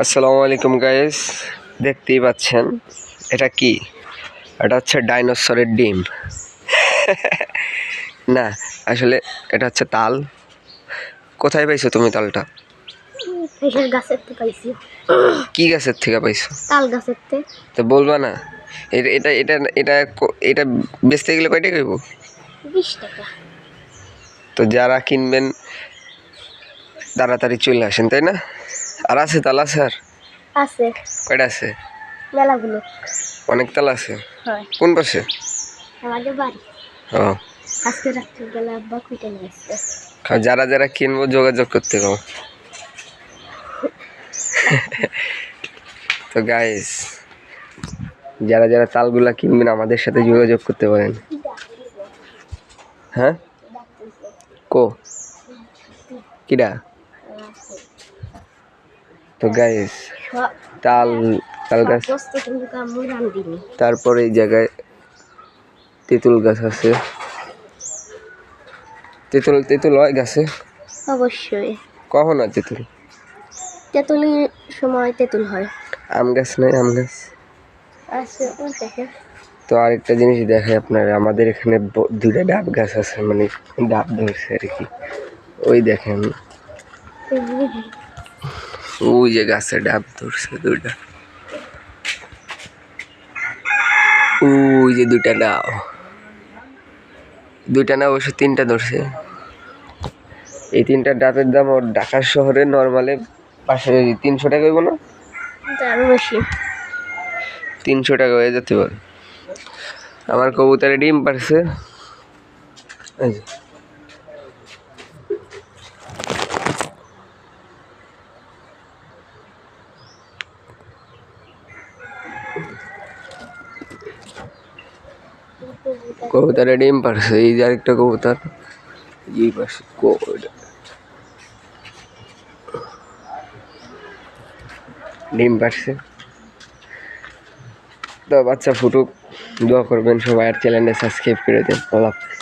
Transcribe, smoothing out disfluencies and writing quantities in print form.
আসসালামু আলাইকুম গাইস, দেখতেই পাচ্ছেন এটা কি? এটা হচ্ছে ডাইনোসরের ডিম। না, আসলে এটা হচ্ছে তাল। কোথায় পাইছো তুমি তালটা? গাছের থেকে পাইছি। কি গাছের থেকে পাইছো? তাল গাছের থেকে। তো বলবা না? এটা এটা এটা এটা এটা বেচতে গেলে কয় টাকা হইব? 20 টাকা। তো যারা কিনবেন তাড়াতাড়ি চলে আসেন, তাই না? আর আছে তাল আছে? আর আছে কয়টা আছে? মেলাগুলো। অনেক তাল আছে। হয় কোন পাশে? আমাদের বাড়ি। ও, আজকে রাত্রিবেলা আব্বা কুইটা নিয়ে আসছে। যারা যারা কিনবো যোগাযোগ করতে হবে। তো গাইস, যারা যারা তালগুলা কিনবেন আমাদের সাথে যোগাযোগ করতে পারেন। হ্যাঁ, কো কিরা? তো গাইস, তাল তাল গাছ, তারপরে এই জায়গায় তেঁতুল গাছ আছে। তেঁতুল তেঁতুল হয় গাছে? অবশ্যই কখন হয় তেঁতুল? তেঁতুলের সময় তেঁতুল হয়। আম গাছ নাই? আম গাছ আছে ওই থেকে। তো আরেকটা জিনিস দেখাই আপনারা, আমাদের এখানে দুইটা ডাব গাছ আছে, মানে ডাব ধরছে আর কি। ওই দেখেন, ওই যে গাছে ডাব ধরছে দুইটা, ওই যে দুইটা ডাব, দুইটা না অবশ্য তিনটা ধরছে। এই তিনটা ডাবের দাম ওর ঢাকা শহরে নর্মালে 300 টাকা হইব না? আরো বেশি। 300 টাকা হয়ে যেতে পারে। আমার কবুতরে ডিম পারছে। এই যে কবুতরে ডিম পারছে। এই যে আরেকটা কবুতর, এই পাশে ডিম পারছে। তো বাচ্চা ফুটুক, দোয়া করবেন সবাই, আর চ্যানেলটা সাবস্ক্রাইব করে দেন। আল্লাহ হাফেজ।